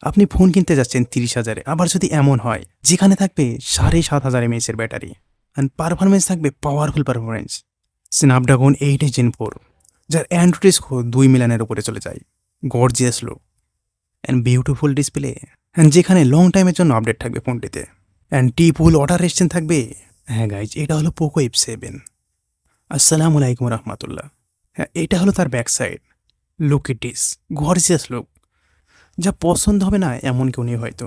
আপনি ফোন কিনতে যাচ্ছেন 30,000-এ, আবার যদি এমন হয় যেখানে থাকবে 7,500 mAh-এর ব্যাটারি অ্যান্ড পারফরমেন্স থাকবে পাওয়ারফুল পারফরমেন্স, স্ন্যাপড্রাগন 8 Gen 4, যার অ্যান্ড্রয়েড স্কোর 2 মিলিয়নের উপরে চলে যায়, gorgeous look and beautiful display, and যেখানে লং টাইমের জন্য আপডেট থাকবে ফোনটিতে, অ্যান্ড টিপুল ওয়াটার রেজিস্ট্যান্ট থাকবে। হ্যাঁ গাইজ, এটা হলো পোকো F7। আসসালামু আলাইকুম রহমতুল্লাহ। হ্যাঁ, এটা হলো তার ব্যাক সাইড। লুক ইট ইস গর্জিয়াস লুক, যা পছন্দ হবে না এমন কেউ নেই হয়তো।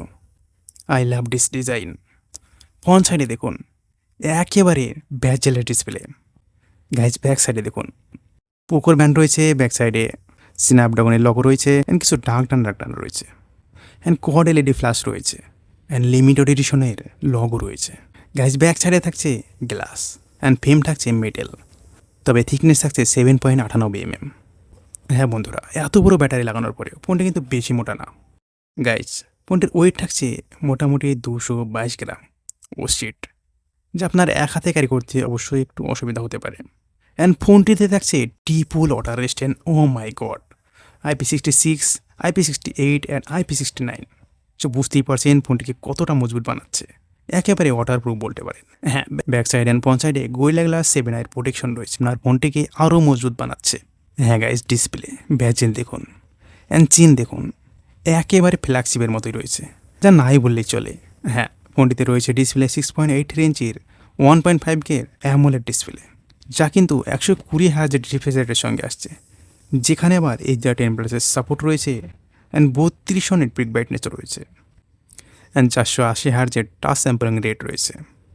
I love this design. Front সাইডে দেখুন, একেবারে ব্যাচেলার ডিসপ্লে। গাইজ ব্যাক সাইডে দেখুন, পোকোর ব্যান্ড রয়েছে, ব্যাক সাইডে স্ন্যাপড্রাগনের লগো রয়েছে, অ্যান্ড কিছু ডার্ক টান রয়েছে, অ্যান্ড কোয়াড এলইডি ফ্ল্যাশ রয়েছে, অ্যান্ড লিমিটেড এডিশনের লগো রয়েছে। গাইজ ব্যাক সাইডে থাকছে গ্লাস, অ্যান্ড ফ্রেম থাকছে মেটেল, তবে থিকনেস থাকছে 7.98 mm। হ্যাঁ বন্ধুরা, এত বড় ব্যাটারি লাগানোর পরেও ফোনটা কিন্তু বেশি মোটা না। গাইজ ফোনটির ওয়েট থাকছে মোটামুটি 222 গ্রাম। ও শিট, যা আপনার এক হাতে ক্যারি করতে অবশ্যই একটু অসুবিধা হতে পারে। অ্যান্ড ফোনটিতে থাকছে triple water resistant, oh my god, IP66, IP68 and IP69। So বুঝতেই পারছেন ফোনটিকে কতটা মজবুত বানাচ্ছে, একেবারে ওয়াটার প্রুফ বলতে পারেন। হ্যাঁ, ব্যাক সাইড অ্যান্ড ফ্রন্ট সাইডে গোরিলা গ্লাস 7i প্রোটেকশন রয়েছে, আপনার ফোনটিকে আরও মজবুত বানাচ্ছে। হ্যাঁ গাইজ, ডিসপ্লে ব্যাচেল দেখুন, অ্যান্ড চিন দেখুন, একেবারে ফ্ল্যাগশিপের মতোই রয়েছে, যা নাই বললেই চলে। হ্যাঁ, ফোনটিতে রয়েছে ডিসপ্লে 6.83 ইঞ্চির 1.5K অ্যামোলেড ডিসপ্লে, যা কিন্তু 120 Hz রিফ্রেশ রেটের সঙ্গে আসছে, যেখানে আবার HDR10+ সাপোর্ট রয়েছে, অ্যান্ড 3200 নিট পিক ব্রাইটনেস রয়েছে, and 480 Hz touch sampling rate রয়েছে।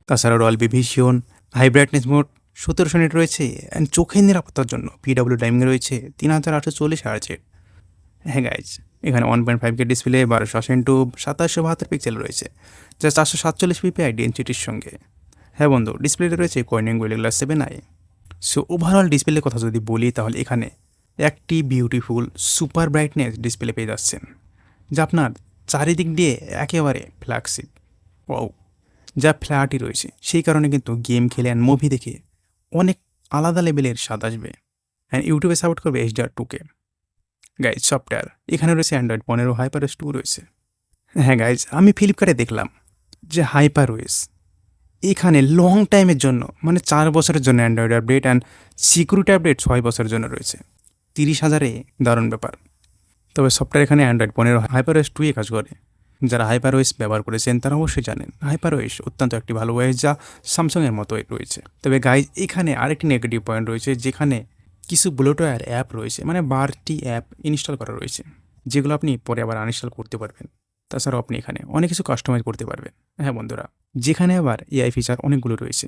তাছাড়া Dolby Vision, high brightness mode 1700 nit রয়েছে, অ্যান্ড চোখের নিরাপত্তার জন্য PW টাইমিং রয়েছে 3840 Hz। হ্যাঁ গাইজ, এখানে 1.5K ডিসপ্লে 1280x2772 পিক্সেল রয়েছে, যা 447 ppi ডেনসিটির সঙ্গে। হ্যাঁ বন্ধু, ডিসপ্লেতে রয়েছে Corning gorilla glass 7i। So overall ডিসপ্লের কথা যদি বলি, তাহলে এখানে একটি বিউটিফুল সুপার ব্রাইটনেস ডিসপ্লে পেয়ে যাচ্ছেন, যা আপনার চারিদিক দিয়ে একেবারে ফ্ল্যাগশিপ। ওয়াও, যা ফ্ল্যাটই রয়েছে, সেই কারণে কিন্তু গেম খেলে অ্যান্ড মুভি দেখে অনেক আলাদা লেভেলের স্বাদ আসবে। অ্যান্ড ইউটিউবে সাপোর্ট করবে HDR2K। গাইজ সফটওয়্যার এখানে রয়েছে অ্যান্ড্রয়েড 15, HyperOS 2 রয়েছে। হ্যাঁ গাইজ, আমি ফ্লিপকার্টে দেখলাম যে HyperOS এখানে লং টাইমের জন্য, মানে 4 বছরের জন্য Android update and security update 6 বছরের জন্য রয়েছে। 30,000-এ দারুণ ব্যাপার। তবে সফটওয়্যার এখানে অ্যান্ড্রয়েড 15, HyperOS 2 কাজ করে। যারা HyperOS ব্যবহার করেছেন তারা অবশ্যই জানেন HyperOS অত্যন্ত একটি ভালো ওয়েস, যা স্যামসাংয়ের মতোই রয়েছে। তবে গাইজ এখানে আরেকটি নেগেটিভ পয়েন্ট রয়েছে, যেখানে কিছু ব্লোটওয়্যার অ্যাপ রয়েছে, মানে 12টি অ্যাপ ইনস্টল করা রয়েছে, যেগুলো আপনি পরে আবার আনইনস্টল করতে পারবেন। তাছাড়াও আপনি এখানে অনেক কিছু কাস্টমাইজ করতে পারবেন। হ্যাঁ বন্ধুরা, যেখানে আবার AI ফিচার অনেকগুলো রয়েছে,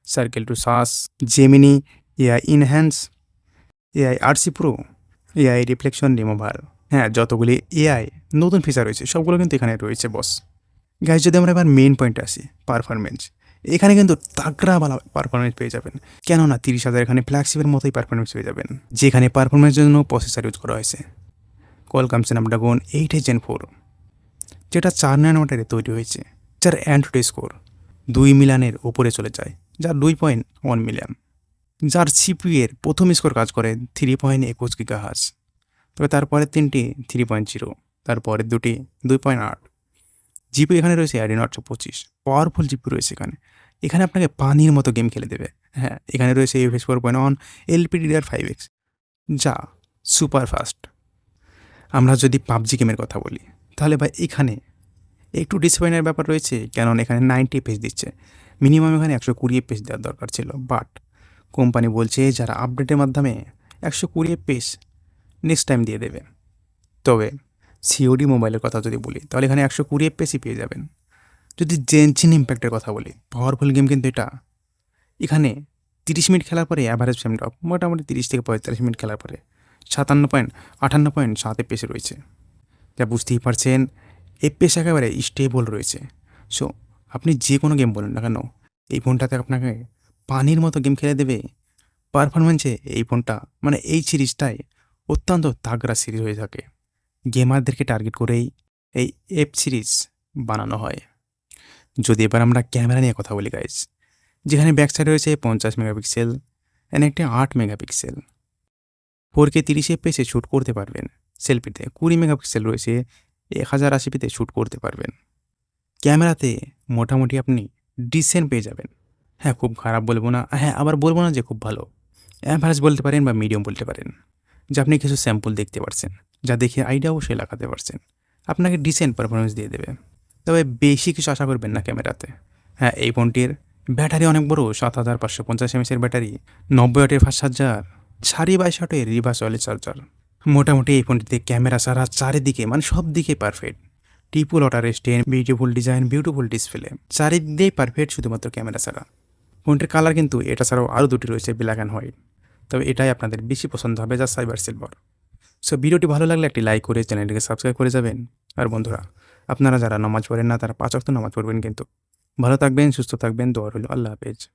সার্কেল টু সাস, Gemini, AI enhance, AI RC pro, AI reflection remover. হ্যাঁ, যতগুলি AI নতুন ফিচার রয়েছে সবগুলো কিন্তু এখানে রয়েছে বস। গাইজ যদি আমরা এবার মেইন পয়েন্টে আসি, পারফরমেন্স, এখানে কিন্তু তাগড়াওয়ালা পারফরমেন্স পেয়ে যাবেন। কেননা 30,000 এখানে ফ্ল্যাগশিপের মতোই পারফরমেন্স পেয়ে যাবেন, যেখানে পারফরমেন্সের জন্য প্রসেসর ইউজ করা হয়েছে কোয়ালকম স্ন্যাপড্রাগন 8 Gen 4, যেটা 4 ন্যানোমিটারে তৈরি হয়েছে, যার অ্যান্ড্রয়েড স্কোর 2 মিলিয়নের উপরে চলে যায়, যা 2.1 মিলিয়ন। যার CPU এর প্রথম স্কোর কাজ করে 3.21 GHz, তবে তারপরের তিনটি 3.0, তারপরের দুটি 2.8। জিপি এখানে রয়েছে Adreno 825, পাওয়ারফুল জিপি রয়েছে এখানে। এখানে আপনাকে পানির মতো গেম খেলে দেবে। হ্যাঁ, এখানে রয়েছে UFS 4.1 LPDDR5X, যা সুপার ফাস্ট। আমরা যদি পাবজি গেমের কথা বলি, তাহলে ভাই এখানে একটু ডিসঅ্যাপয়েন্টের ব্যাপার রয়েছে, কেননা এখানে 90 FPS দিচ্ছে। মিনিমাম এখানে 120 FPS দেওয়ার দরকার ছিল, বাট কোম্পানি বলছে যারা আপডেটের মাধ্যমে 120 FPS নেক্সট টাইম দিয়ে দেবে। তবে COD মোবাইলের কথা যদি বলি, তাহলে এখানে 120 FPS পেয়ে যাবেন। যদি জেনচিন ইম্প্যাক্টের কথা বলি, পাওয়ারফুল গেম কিন্তু এটা। এখানে 30 মিনিট খেলার পরে অ্যাভারেজ ফ্রেম ড্রপ মোটামুটি 30 থেকে 45 মিনিট খেলার পরে 58.7 FPS রয়েছে, যা বুঝতেই পারছেন FPS একেবারে স্টেবল রয়েছে। সো আপনি যে কোনো গেম বলুন না কেন, এই ফোনটাতে আপনাকে পানির মতো গেম খেলে দেবে। পারফরমেন্সে এই ফোনটা, মানে এই সিরিজটাই অত্যন্ত তাগড়া সিরিজ হয়ে থাকে। গেমারদেরকে টার্গেট করেই এই F সিরিজ বানানো হয়। যদি এবার আমরা ক্যামেরা নিয়ে কথা বলি গাইজ, যেখানে ব্যাক সাইড রয়েছে 50 মেগাপিক্সেল অ্যান্ড একটি 8 মেগাপিক্সেল। 4K 30 FPS শ্যুট করতে পারবেন। সেলফিতে 20 মেগাপিক্সেল রয়েছে, 1080pতে শ্যুট করতে পারবেন। ক্যামেরাতে মোটামুটি আপনি ডিসেন্ট পেয়ে যাবেন। হ্যাঁ, খুব খারাপ বলবো না, হ্যাঁ, আবার বলবো না যে খুব ভালো। অ্যাভারেজ বলতে পারেন বা মিডিয়াম বলতে পারেন। যে আপনি কিছু স্যাম্পল দেখতে পারছেন, যা দেখে আইডিয়া অবশ্যই লাগাতে পারছেন। আপনাকে ডিসেন্ট পারফরমেন্স দিয়ে দেবে। তবে বেশি কিছু আশা করবেন না ক্যামেরাতে। হ্যাঁ, এই ফোনটির ব্যাটারি অনেক বড়, 7550 এমএসের ব্যাটারি, 90 ওয়াটের ফাস্ট চার্জার, 22.5 ওয়াটের রিভার্স অয়েল চার্জার। মোটামুটি এই ফোনটিতে ক্যামেরা ছাড়া চারিদিকে মানে সব দিকে perfect. Triple water stain, beautiful design, beautiful display, চারিদিকেই পারফেক্ট শুধুমাত্র ক্যামেরা ছাড়া। ফোনটির কালার কিন্তু এটা ছাড়াও আরও দুটি রয়েছে, ব্ল্যাক অ্যান্ড হোয়াইট। তবে এটাই আপনাদের বেশি পছন্দ হবে, যা সাইবার সিলভার। সো ভিডিওটি ভালো লাগলে একটি লাইক করে চ্যানেলটিকে সাবস্ক্রাইব করে যাবেন। আর বন্ধুরা, আপনারা যারা নামাজ পড়েন না তারা 5 ওয়াক্ত নামাজ পড়বেন কিন্তু। ভালো থাকবেন, সুস্থ থাকবেন, দোয়া রইল। আল্লাহ হাফেজ।